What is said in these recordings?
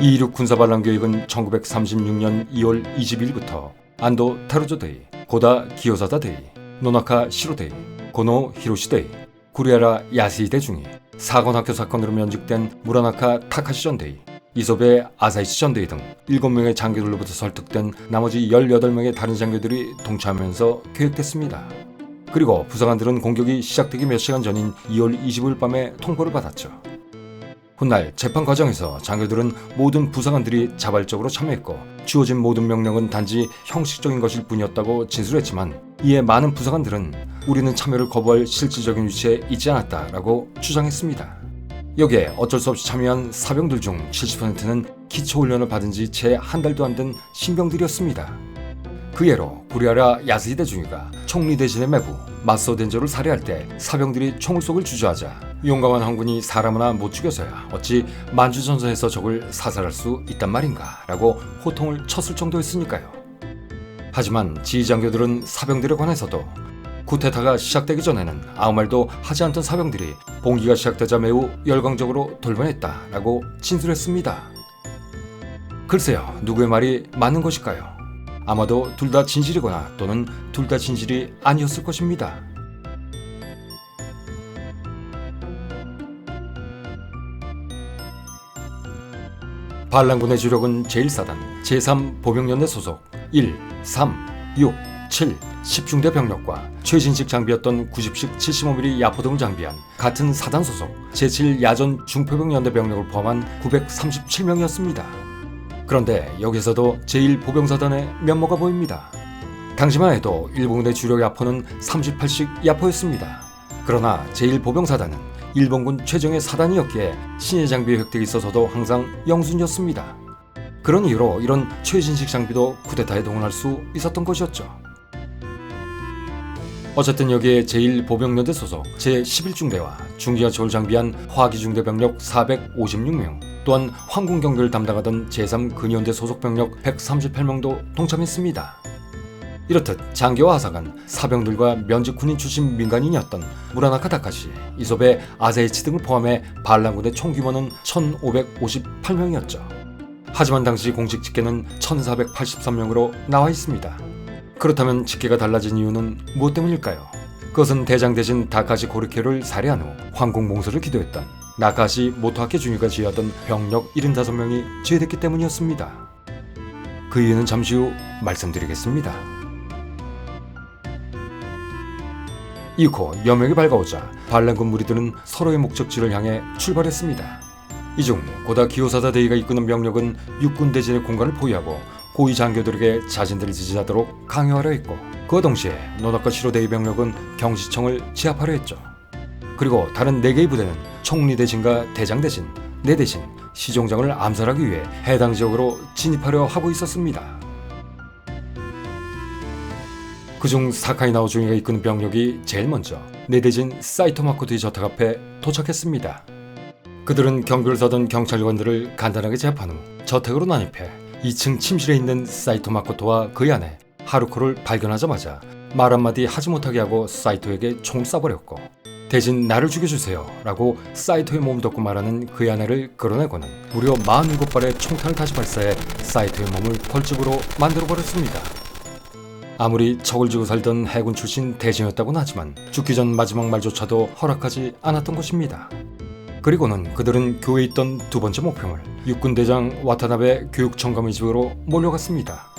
2.16 군사반란계획은 1936년 2월 22일부터 안도 테루조데이, 고다 기요사다데이, 노나카 시로데이, 고노 히로시데이, 구리하라 야스히데 중이 사관학교 사건으로 면직된 무라나카 타카시 전데이, 이소베 아사이치 전데이 등 7명의 장교들로부터 설득된 나머지 18명의 다른 장교들이 동참하면서 계획됐습니다. 그리고 부사관들은 공격이 시작되기 몇 시간 전인 2월 25일 밤에 통보를 받았죠. 훗날 재판 과정에서 장교들은 모든 부사관들이 자발적으로 참여했고 주어진 모든 명령은 단지 형식적인 것일 뿐이었다고 진술했지만, 이에 많은 부사관들은 우리는 참여를 거부할 실질적인 위치에 있지 않았다라고 주장했습니다. 여기에 어쩔 수 없이 참여한 사병들 중 70%는 기초훈련을 받은 지 채 한 달도 안 된 신병들이었습니다. 그 예로 구리하라 야스히데 중위가 총리 대신의 매부 마소 덴조를 살해할 때 사병들이 총을 쏘길 주저하자 용감한 황군이 사람 하나 못 죽여서야 어찌 만주전선에서 적을 사살할 수 있단 말인가 라고 호통을 쳤을 정도였으니까요. 하지만 지휘장교들은 사병들에 관해서도 쿠데타가 시작되기 전에는 아무 말도 하지 않던 사병들이 봉기가 시작되자 매우 열광적으로 돌변했다라고 진술했습니다. 글쎄요, 누구의 말이 맞는 것일까요? 아마도 둘 다 진실이거나 또는 둘 다 진실이 아니었을 것입니다. 반란군의 주력은 제1사단, 제3보병연대 소속 1, 3, 6, 7, 10중대 병력과 최신식 장비였던 90식 75mm 야포 등을 장비한 같은 사단 소속 제7야전 중표병연대 병력을 포함한 937명이었습니다. 그런데 여기서도 제1보병사단의 면모가 보입니다. 당시만 해도 일본군의 주력 야포는 38식 야포였습니다. 그러나 제1보병사단은 일본군 최정예 사단이었기에 신예 장비의 획득이 있어서도 항상 영순이었습니다. 그런 이유로 이런 최신식 장비도 쿠데타에 동원할 수 있었던 것이었죠. 어쨌든 여기에 제1보병연대 소속 제11중대와 중기관총을 장비한 화기중대 병력 456명, 또한 황군 경비를 담당하던 제3근위연대 소속 병력 138명도 동참했습니다. 이렇듯 장교와 하사관, 사병들과 면직 군인 출신 민간인이었던 무라나카 타카시, 이소베 아사이치 등을 포함해 반란군의 총 규모는 1558명이었죠. 하지만 당시 공식 집계는 1483명으로 나와 있습니다. 그렇다면 집계가 달라진 이유는 무엇 때문일까요? 그것은 대장 대신 다카시 고르케를 살해한 후 황궁 몽소를 기도했던 나카시 모토하케 중위가 지휘하던 병력 75명이 제외됐기 때문이었습니다. 그 이유는 잠시 후 말씀드리겠습니다. 이후 여명이 밝아오자 반란군 무리들은 서로의 목적지를 향해 출발했습니다. 이 중 고다 기요사다 데이가 이끄는 병력은 육군 대진의 공간을 포위하고 고위 장교들에게 자신들을 지지하도록 강요하려 했고, 그와 동시에 노나카 시로데이 병력은 경시청을 제압하려 했죠. 그리고 다른 4개의 부대는 총리 대신과 대장 대신, 내 대신 시종장을 암살하기 위해 해당 지역으로 진입하려 하고 있었습니다. 그중 사카이나오 중위가 이끄는 병력이 제일 먼저 내 대신 사이토 마코토의 저택 앞에 도착했습니다. 그들은 경비를 서던 경찰관들을 간단하게 제압한 후 저택으로 난입해 2층 침실에 있는 사이토 마코토와 그의 아내 하루코를 발견하자마자 말 한마디 하지 못하게 하고 사이토에게 총을 쏴버렸고, 대신 나를 죽여주세요 라고 사이토의 몸을 덮고 말하는 그의 아내를 끌어내고는 무려 47발의 총탄을 다시 발사해 사이토의 몸을 벌집으로 만들어버렸습니다. 아무리 척을 지고 살던 해군 출신 대신이었다고는 하지만 죽기 전 마지막 말조차도 허락하지 않았던 것입니다. 그리고는 그들은 교회에 있던 두 번째 목표물 육군대장 와타나베 교육청감의 집으로 몰려갔습니다.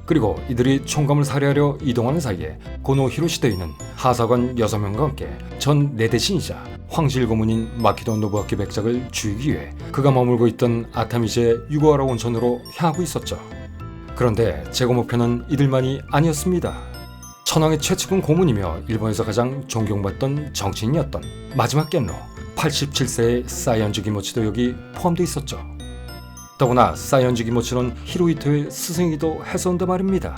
그리고 이들이 총감을 살해하려 이동하는 사이에 고노 히로시대에는 하사관 6명과 함께 전 내대신이자 황실 고문인 마키도 노부아키 백작을 죽이기 위해 그가 머물고 있던 아타미시의 유고하라 온천으로 향하고 있었죠. 그런데 제거 목표는 이들만이 아니었습니다. 천황의 최측근 고문이며 일본에서 가장 존경받던 정치인이었던 마지막 겐로 87세의 사이언즈 기모치도 여기 포함되어 있었죠. 더구나 사이언즈 기모치는 히로히토의 스승이기도 했었는데 말입니다.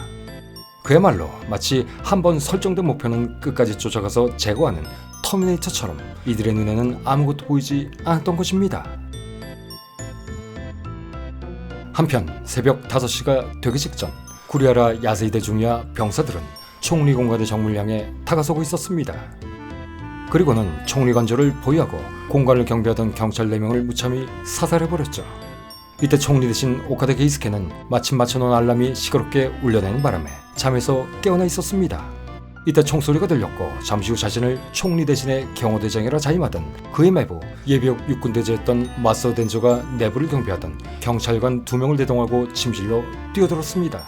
그야말로 마치 한번 설정된 목표는 끝까지 쫓아가서 제거하는 터미네이터처럼 이들의 눈에는 아무것도 보이지 않았던 것입니다. 한편 새벽 5시가 되기 직전 구리하라 야스히데 중위와 병사들은 총리 공간의 정문을 향해 다가서고 있었습니다. 그리고는 총리 관저를 보유하고 공간을 경비하던 경찰 4명을 무참히 사살해버렸죠. 이때 총리 대신 오카다 게이스케는 마침 맞춰놓은 알람이 시끄럽게 울려내는 바람에 잠에서 깨어나 있었습니다. 이때 총소리가 들렸고 잠시 후 자신을 총리 대신에 경호대장이라 자임하던 그의 매부 예비역 육군대제였던 마사오 덴조가 내부를 경비하던 경찰관 2명을 대동하고 침실로 뛰어들었습니다.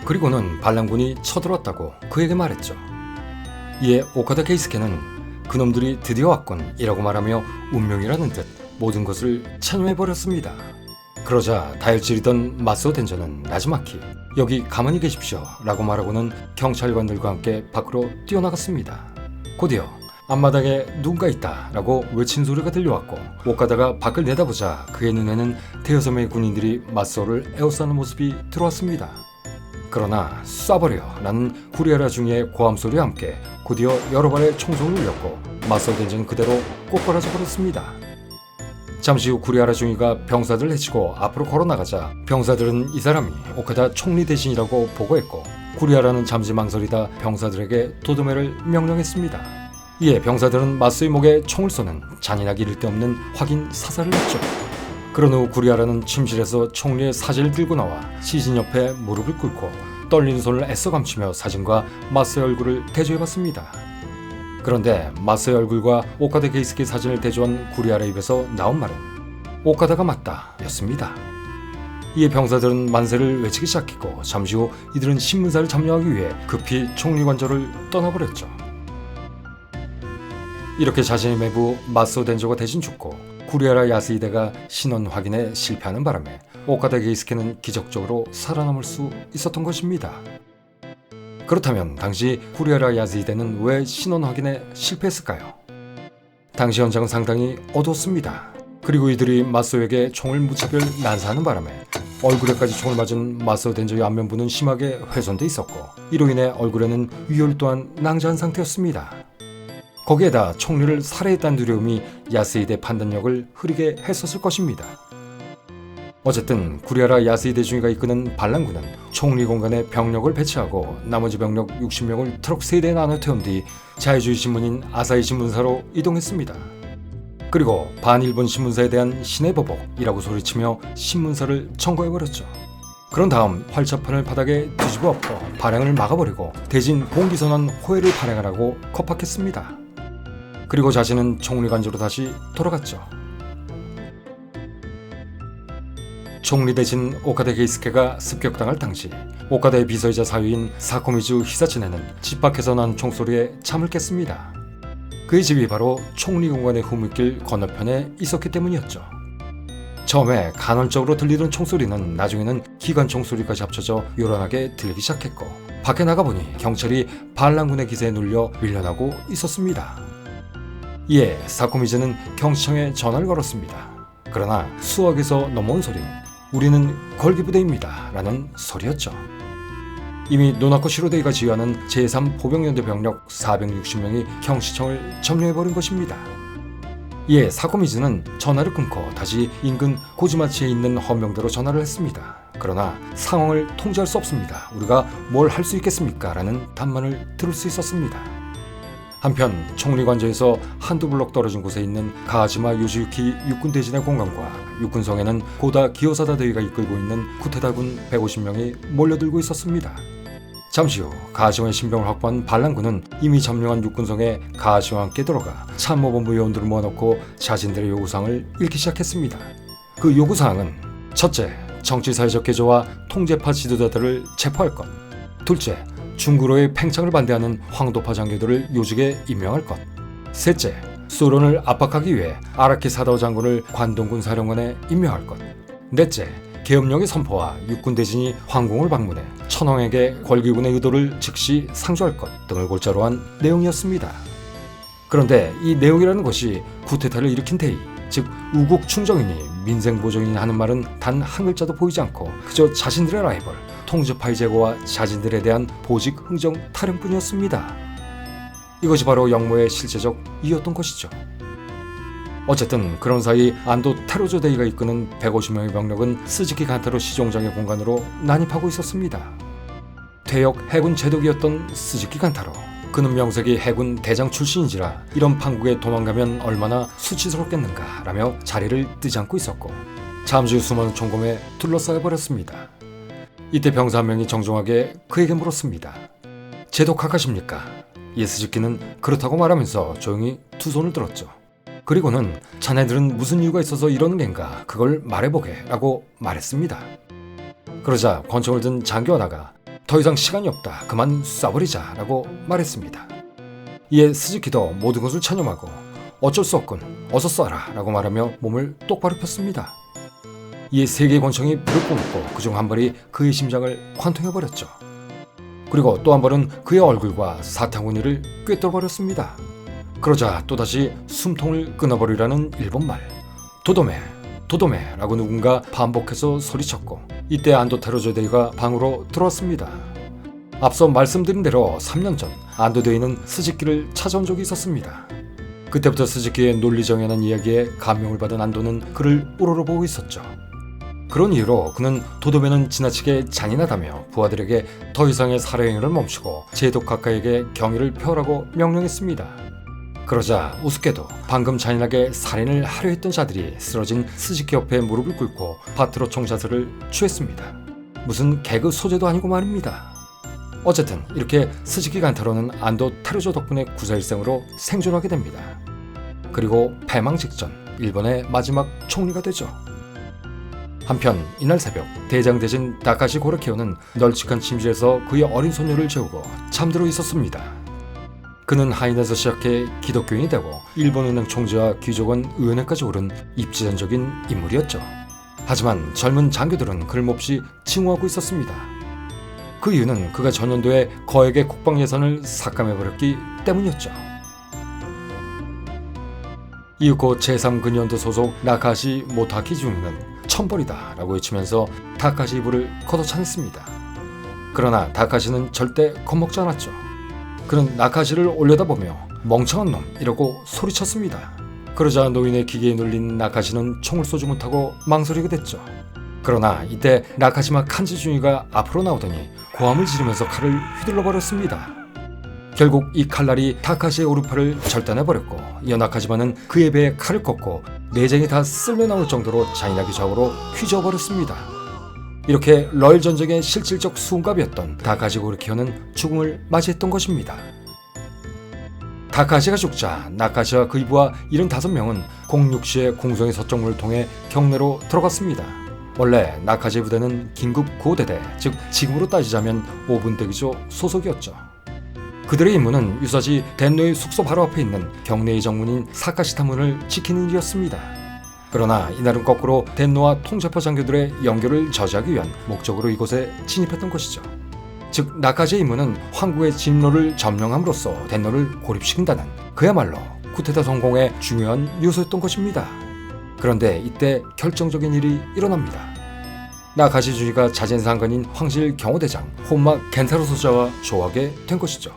그리고는 반란군이 쳐들어왔다고 그에게 말했죠. 이에 오카다 게이스케는 그놈들이 드디어 왔군 이라고 말하며 운명이라는 듯 모든 것을 찬용해버렸습니다. 그러자 다혈질이던 마사오 덴조는 나지마키 여기 가만히 계십시오 라고 말하고는 경찰관들과 함께 밖으로 뛰어나갔습니다. 곧이어 앞마당에 누군가 있다 라고 외친 소리가 들려왔고 오카다가 밖을 내다보자 그의 눈에는 대여섯 명의 군인들이 마사오를 에워싸는 모습이 들어왔습니다. 그러나 쏴버려 라는 구리아라 중위의 고함 소리와 함께 곧이어 여러 발의 총성을 울렸고 마사오 덴조는 그대로 꼬꾸라져 버렸습니다. 잠시 후 구리아라 중위가 병사들을 해치고 앞으로 걸어나가자 병사들은 이 사람이 오카다 총리 대신이라고 보고했고 구리아라는 잠시 망설이다 병사들에게 도도매를 명령했습니다. 이에 병사들은 마사오의 목에 총을 쏘는 잔인하기 이를 데 없는 확인 사살을 했죠. 그런 후 구리아라는 침실에서 총리의 사진을 들고 나와 시신 옆에 무릎을 꿇고 떨리는 손을 애써 감추며 사진과 마사오의 얼굴을 대조해봤습니다. 그런데 마사오의 얼굴과 오카다 게이스케 사진을 대조한 구리아라 입에서 나온 말은 오카다가 맞다 였습니다. 이에 병사들은 만세를 외치기 시작했고 잠시 후 이들은 신문사를 점령하기 위해 급히 총리 관저를 떠나버렸죠. 이렇게 자신의 매부 마사오 덴조가 대신 죽고 구리아라 야스히데가 신원 확인에 실패하는 바람에 오카다 게이스케는 기적적으로 살아남을 수 있었던 것입니다. 그렇다면 당시 구리아라 야스히데는 왜 신원 확인에 실패했을까요? 당시 현장은 상당히 어두웠습니다. 그리고 이들이 마사오에게 총을 무차별 난사하는 바람에 얼굴에까지 총을 맞은 마사오 덴조의 안면부는 심하게 훼손돼 있었고 이로 인해 얼굴에는 위혈 또한 낭자한 상태였습니다. 거기에다 총리를 살해했다는 두려움이 야스히데 판단력을 흐리게 했었을 것입니다. 어쨌든 구리아라 야스히데 중위가 이끄는 반란군은 총리 공간에 병력을 배치하고 나머지 병력 60명을 트럭 3대에 나눠 태운 뒤 자유주의 신문인 아사히 신문사로 이동했습니다. 그리고 반일본 신문사에 대한 신의 보복이라고 소리치며 신문사를 청구해버렸죠. 그런 다음 활자판을 바닥에 뒤집어 엎어 발행을 막아버리고 대신 공기선언 호해를 발행하라고 겁박했습니다. 그리고 자신은 총리 관저로 다시 돌아갔죠. 총리 대신 오카다 게이스케가 습격당할 당시 오카다의 비서이자 사위인 사코미즈 히사츠네는 집 밖에서 난 총소리에 잠을 깼습니다. 그의 집이 바로 총리 공간의 후문길 건너편에 있었기 때문이었죠. 처음에 간헐적으로 들리던 총소리는 나중에는 기관 총소리까지 합쳐져 요란하게 들리기 시작했고 밖에 나가보니 경찰이 반란군의 기세에 눌려 밀려나고 있었습니다. 이에 사코미즈는 경찰청에 전화를 걸었습니다. 그러나 수억에서 넘어온 소리는 우리는 걸기부대입니다 라는 소리였죠. 이미 노나코 시로데이가 지휘하는 제3보병연대 병력 460명이 경시청을 점령해버린 것입니다. 이에 사코미즈는 전화를 끊고 다시 인근 고지마치에 있는 헌병대로 전화를 했습니다. 그러나 상황을 통제할 수 없습니다. 우리가 뭘 할 수 있겠습니까? 라는 답만을 들을 수 있었습니다. 한편 총리 관저에서 한두 블록 떨어진 곳에 있는 가하지마 요시유키 육군대진의 공간과 육군성에는 고다 기요사다 대위가 이끌고 있는 쿠테다군 150명이 몰려들고 있었습니다. 잠시 후 가하시마의 신병을 확보한 반란군은 이미 점령한 육군성에 가하시마와 함께 들어가 참모본부 요원들을 모아놓고 자신들의 요구사항을 읽기 시작했습니다. 그 요구사항은 첫째, 정치사회적 개조와 통제파 지도자들을 체포할 것. 둘째, 중구로의 팽창을 반대하는 황도파 장교들을 요직에 임명할 것. 셋째, 소련을 압박하기 위해 아라키 사다오 장군을 관동군 사령관에 임명할 것. 넷째, 계엄령의 선포와 육군 대진이 황궁을 방문해 천황에게 걸기군의 의도를 즉시 상조할 것 등을 골자로 한 내용이었습니다. 그런데 이 내용이라는 것이 쿠데타를 일으킨 대의, 즉 우국 충정이니 민생보정이니 하는 말은 단 한 글자도 보이지 않고 그저 자신들의 라이벌 통제파의 제거와 자신들에 대한 보직 흥정 타령뿐이었습니다. 이것이 바로 역모의 실제적 이유였던 것이죠. 어쨌든 그런 사이 안도 테로조 대위가 이끄는 150명의 병력은 스즈키 간타로 시종장의 공간으로 난입하고 있었습니다. 퇴역 해군 제독이었던 스즈키 간타로, 그는 명색이 해군 대장 출신인지라 이런 판국에 도망가면 얼마나 수치스럽겠는가 라며 자리를 뜨지 않고 있었고, 잠시 후 수많은 총검에 둘러싸여 버렸습니다. 이때 병사 한 명이 정중하게 그에게 물었습니다. 제도 카카십니까? 이 스즈키는 그렇다고 말하면서 조용히 두 손을 들었죠. 그리고는 자네들은 무슨 이유가 있어서 이러는 겐가 그걸 말해보게 라고 말했습니다. 그러자 권총을 든 장교하나가 더 이상 시간이 없다 그만 쏴버리자 라고 말했습니다. 이에 스즈키도 모든 것을 체념하고 어쩔 수 없군 어서 쏴라 라고 말하며 몸을 똑바로 폈습니다. 이에 세 개의 권총이 불을 뿜고 그중 한 발이 그의 심장을 관통해버렸죠. 그리고 또 한 발은 그의 얼굴과 사타구니를 꿰뚫어버렸습니다. 그러자 또다시 숨통을 끊어버리라는 일본말 도도메 도도메 라고 누군가 반복해서 소리쳤고 이때 안도 테러조대위가 방으로 들어왔습니다. 앞서 말씀드린 대로 3년 전 안도대위는 스즈키를 찾아온 적이 있었습니다. 그때부터 스즈키의 논리정연한 이야기에 감명을 받은 안도는 그를 우러러보고 있었죠. 그런 이유로 그는 도도메는 지나치게 잔인하다며 부하들에게 더 이상의 살해행위를 멈추고 제도 카카에게 경의를 표하라고 명령했습니다. 그러자 우습게도 방금 잔인하게 살인을 하려 했던 자들이 쓰러진 스즈키 옆에 무릎을 꿇고 바트로 총자세를 취했습니다. 무슨 개그 소재도 아니고 말입니다. 어쨌든 이렇게 스즈키 간타로는 안도 테러조 덕분에 구사일생으로 생존하게 됩니다. 그리고 패망 직전 일본의 마지막 총리가 되죠. 한편 이날 새벽 대장 대신 다카시 고레키오는 널찍한 침실에서 그의 어린 손녀를 재우고 잠들어 있었습니다. 그는 하인에서 시작해 기독교인이 되고 일본은행 총재와 귀족원 의원회까지 오른 입지전적인 인물이었죠. 하지만 젊은 장교들은 그를 몹시 칭호하고 있었습니다. 그 이유는 그가 전년도에 거액의 국방 예산을 삭감해버렸기 때문이었죠. 이후 곧 제3근위원대 소속 나카시 모타키 중위는 천벌이다 라고 외치면서 다카시 이불을 걷어차냈습니다. 그러나 다카시는 절대 겁먹지 않았죠. 그는 나카시를 올려다보며 멍청한 놈 이라고 소리쳤습니다. 그러자 노인의 기계에 눌린 나카시는 총을 쏘지 못하고 망설이게 됐죠. 그러나 이때 나카시마 칸지 중위가 앞으로 나오더니 고함을 지르면서 칼을 휘둘러 버렸습니다. 결국 이 칼날이 다카시의 오른팔을 절단해버렸고 이어 나카시마는 그의 배에 칼을 꽂고 내장이 다 쓸려나올 정도로 잔인하게 좌우로 휘저어버렸습니다. 이렇게 러일 전쟁의 실질적 수훈갑이었던 다카시 고르키오는 죽음을 맞이했던 것입니다. 다카시가 죽자 나카시와 그의 부하 75명은 06시에 공성의 서쪽문을 통해 경내로 들어갔습니다. 원래 나카시 부대는 긴급 구호대대, 즉 지금으로 따지자면 5분 대기조 소속이었죠. 그들의 임무는 유사시 덴노의 숙소 바로 앞에 있는 경내의 정문인 사카시타 문을 지키는 일이었습니다. 그러나 이날은 거꾸로 덴노와 통제파 장교들의 연결을 저지하기 위한 목적으로 이곳에 진입했던 것이죠. 즉 나카시의 임무는 황국의 진로를 점령함으로써 덴노를 고립시킨다는 그야말로 쿠데타 성공의 중요한 요소였던 것입니다. 그런데 이때 결정적인 일이 일어납니다. 나카시 주지가 자진 상관인 황실 경호대장 혼마 겐타로 소자와 조하게 된 것이죠.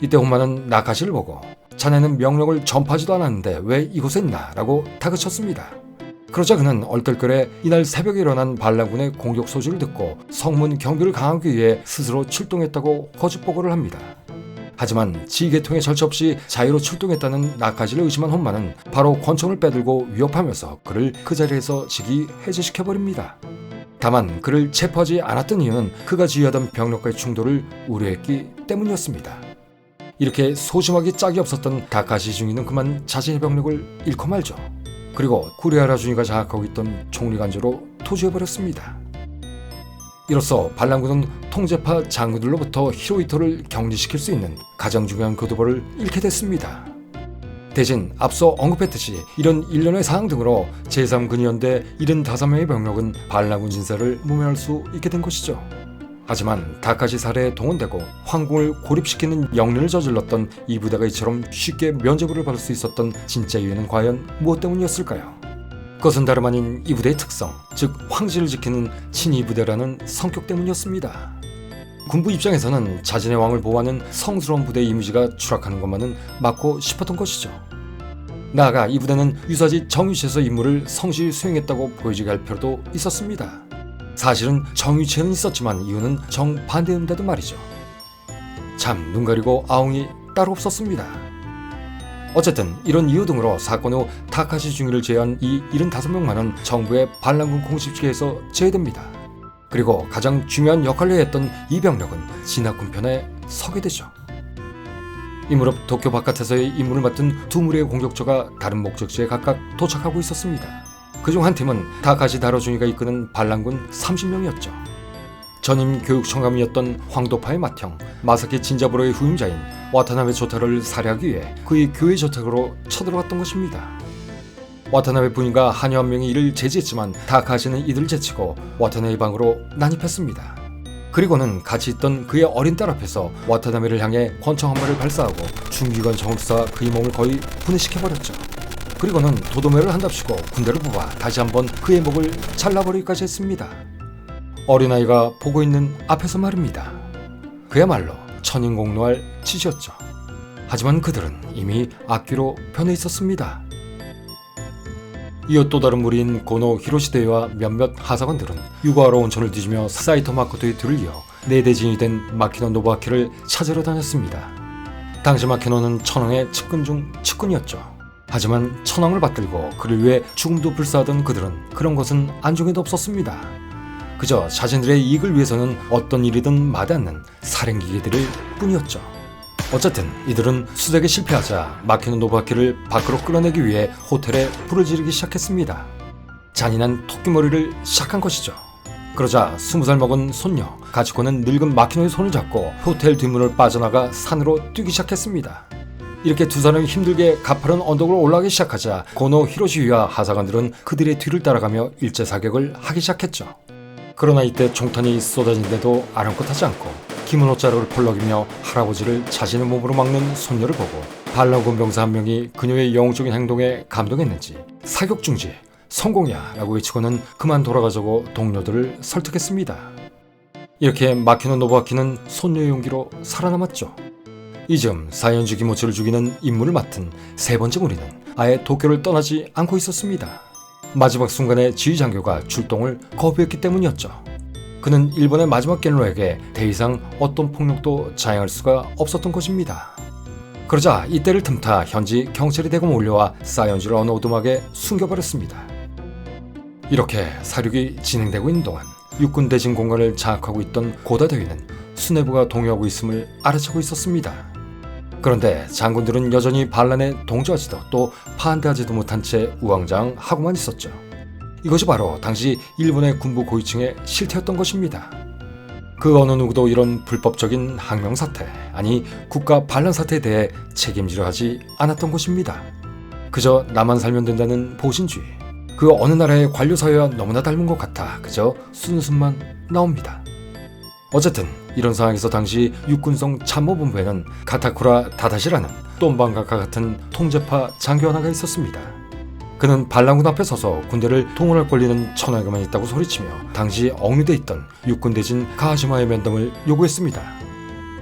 이때 혼마는 나카시를 보고 자네는 명령을 전파하지도 않았는데 왜 이곳에 있나? 라고 다그쳤습니다. 그러자 그는 얼떨결에 이날 새벽에 일어난 반란군의 공격 소식을 듣고 성문 경비를 강화하기 위해 스스로 출동했다고 거짓 보고를 합니다. 하지만 지계통의 절차 없이 자유로 출동했다는 나카시를 의심한 혼마는 바로 권총을 빼들고 위협하면서 그를 그 자리에서 즉위 해제시켜버립니다. 다만 그를 체포하지 않았던 이유는 그가 지휘하던 병력과의 충돌을 우려했기 때문이었습니다. 이렇게 소심하기 짝이 없었던 다카시 중위는 그만 자신의 병력을 잃고 말죠. 그리고 구리하라 중위가 장악하고 있던 총리간주로 토지해버렸습니다. 이로써 반란군은 통제파 장군들로부터 히로히토를 격리시킬 수 있는 가장 중요한 교두보를 잃게 됐습니다. 대신 앞서 언급했듯이 이런 일련의 사항 등으로 제3근위연대 75명의 병력은 반란군 진세를 모면할 수 있게 된 것이죠. 하지만 다카시 살해에 동원되고 황궁을 고립시키는 영리를 저질렀던 이 부대가 이처럼 쉽게 면죄부를 받을 수 있었던 진짜 이유는 과연 무엇 때문이었을까요? 그것은 다름 아닌 이 부대의 특성, 즉 황실을 지키는 친위 부대라는 성격 때문이었습니다. 군부 입장에서는 자신의 왕을 보호하는 성스러운 부대의 이미지가 추락하는 것만은 막고 싶었던 것이죠. 나아가 이 부대는 유사시 정유치에서 임무를 성실히 수행했다고 보여지게 할 필요도 있었습니다. 사실은 정유치에는 있었지만 이유는 정반대였는데도 말이죠. 참 눈 가리고 아웅이 따로 없었습니다. 어쨌든 이런 이유 등으로 사건 후 타카시 중위를 제외한 이 75명만은 정부의 반란군 공식지에서 제외됩니다. 그리고 가장 중요한 역할을 했던 이 병력은 진화군 편에 서게 되죠. 이 무렵 도쿄 바깥에서의 임무를 맡은 두 무리의 공격조가 다른 목적지에 각각 도착하고 있었습니다. 그중 한 팀은 타카시 다로중이가 이끄는 반란군 30명이었죠. 전임 교육청감이었던 황도파의 맏형 마사키 진자부로의 후임자인 와타나베 조타로를 살해하기 위해 그의 교회 저택으로 쳐들어갔던 것입니다. 와타나베 부인과 하녀 한 명이 이를 제지했지만 타카시는 이들을 제치고 와타나베 방으로 난입했습니다. 그리고는 같이 있던 그의 어린 딸 앞에서 와타나베를 향해 권총 한 발을 발사하고 중기관총을 쏴 그의 몸을 거의 분해시켜버렸죠. 그리고는 도도매를 한답시고 군대를 뽑아 다시 한번 그의 목을 잘라버리기까지 했습니다. 어린아이가 보고 있는 앞에서 말입니다. 그야말로 천인공노할 짓이었죠. 하지만 그들은 이미 악귀로 변해 있었습니다. 이어 또 다른 무리인 고노 히로시대와 몇몇 하사관들은 유가와로 온천을 뒤지며 사이토 마코토의 뒤를 이어 내대진이 된 마키노 노부아키를 찾으러 다녔습니다. 당시 마키노는 천황의 측근 중 측근이었죠. 하지만 천황을 받들고 그를 위해 죽음도 불사하던 그들은 그런 것은 안중에도 없었습니다. 그저 자신들의 이익을 위해서는 어떤 일이든 마지 않는 살인기계들일 뿐이었죠. 어쨌든 이들은 수색에 실패하자 마키노 노부아키를 밖으로 끌어내기 위해 호텔에 불을 지르기 시작했습니다. 잔인한 토끼머리를 시작한 것이죠. 그러자 20살 먹은 손녀 가치코는 늙은 마키노의 손을 잡고 호텔 뒷문을 빠져나가 산으로 뛰기 시작했습니다. 이렇게 두 사람이 힘들게 가파른 언덕으로 올라가기 시작하자 고노 히로시와 하사관들은 그들의 뒤를 따라가며 일제사격을 하기 시작했죠. 그러나 이때 총탄이 쏟아진데도 아랑곳하지 않고 기모노자루를 펄럭이며 할아버지를 자신의 몸으로 막는 손녀를 보고 반란군 병사 한 명이 그녀의 영웅적인 행동에 감동했는지 사격 중지, 성공이야 라고 외치고는 그만 돌아가자고 동료들을 설득했습니다. 이렇게 마키노 노부아키는 손녀의 용기로 살아남았죠. 이즈음 사이언즈 기모치를 죽이는 임무를 맡은 세 번째 무리는 아예 도쿄를 떠나지 않고 있었습니다. 마지막 순간에 지휘장교가 출동을 거부했기 때문이었죠. 그는 일본의 마지막 겐로에게 더 이상 어떤 폭력도 자행할 수가 없었던 것입니다. 그러자 이때를 틈타 현지 경찰이 대거 몰려와 사이언즈를 어느 오두막에 숨겨버렸습니다. 이렇게 사륙이 진행되고 있는 동안 육군 대진 공간을 장악하고 있던 고다 대위는 수뇌부가 동요하고 있음을 알아채고 있었습니다. 그런데 장군들은 여전히 반란에 동조하지도 또 반대하지도 못한 채 우왕좌왕하고만 있었죠. 이것이 바로 당시 일본의 군부 고위층의 실태였던 것입니다. 그 어느 누구도 이런 불법적인 항명 사태, 아니 국가 반란 사태에 대해 책임지려 하지 않았던 것입니다. 그저 나만 살면 된다는 보신주의, 그 어느 나라의 관료 사회와 너무나 닮은 것 같아 그저 순웃음만 나옵니다. 어쨌든 이런 상황에서 당시 육군성 참모본부에는 가타쿠라 다다시라는 똠방각과 같은 통제파 장교 하나가 있었습니다. 그는 반란군 앞에 서서 군대를 동원할 권리는 천황에게만 있다고 소리치며 당시 억류돼 있던 육군 대신 가하시마의 면담을 요구했습니다.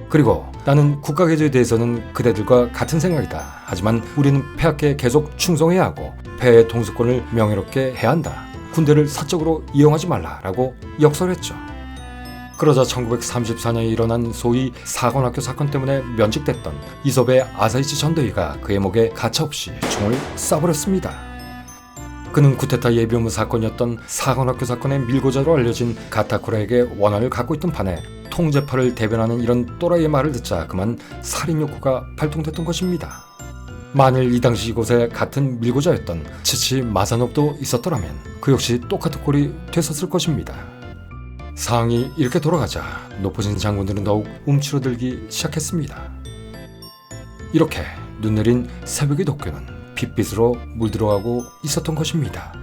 그리고 나는 국가개조에 대해서는 그대들과 같은 생각이다. 하지만 우리는 폐하께 계속 충성해야 하고 폐하의 통수권을 명예롭게 해야 한다. 군대를 사적으로 이용하지 말라라고 역설했죠. 그러자 1934년에 일어난 소위 사관학교 사건 때문에 면직됐던 이솝의 아사이치 전대위가 그의 목에 가차없이 총을 쏴버렸습니다. 그는 쿠데타 예비업무 사건이었던 사관학교 사건의 밀고자로 알려진 가타쿠라에게 원한을 갖고 있던 판에 통제파를 대변하는 이런 또라이의 말을 듣자 그만 살인 욕구가 발동됐던 것입니다. 만일 이 당시 이곳에 같은 밀고자였던 치치 마사노도 있었더라면 그 역시 똑같은 꼴이 됐었을 것입니다. 상황이 이렇게 돌아가자 높아진 장군들은 더욱 움츠러들기 시작했습니다. 이렇게 눈 내린 새벽의 도쿄는 빛빛으로 물들어가고 있었던 것입니다.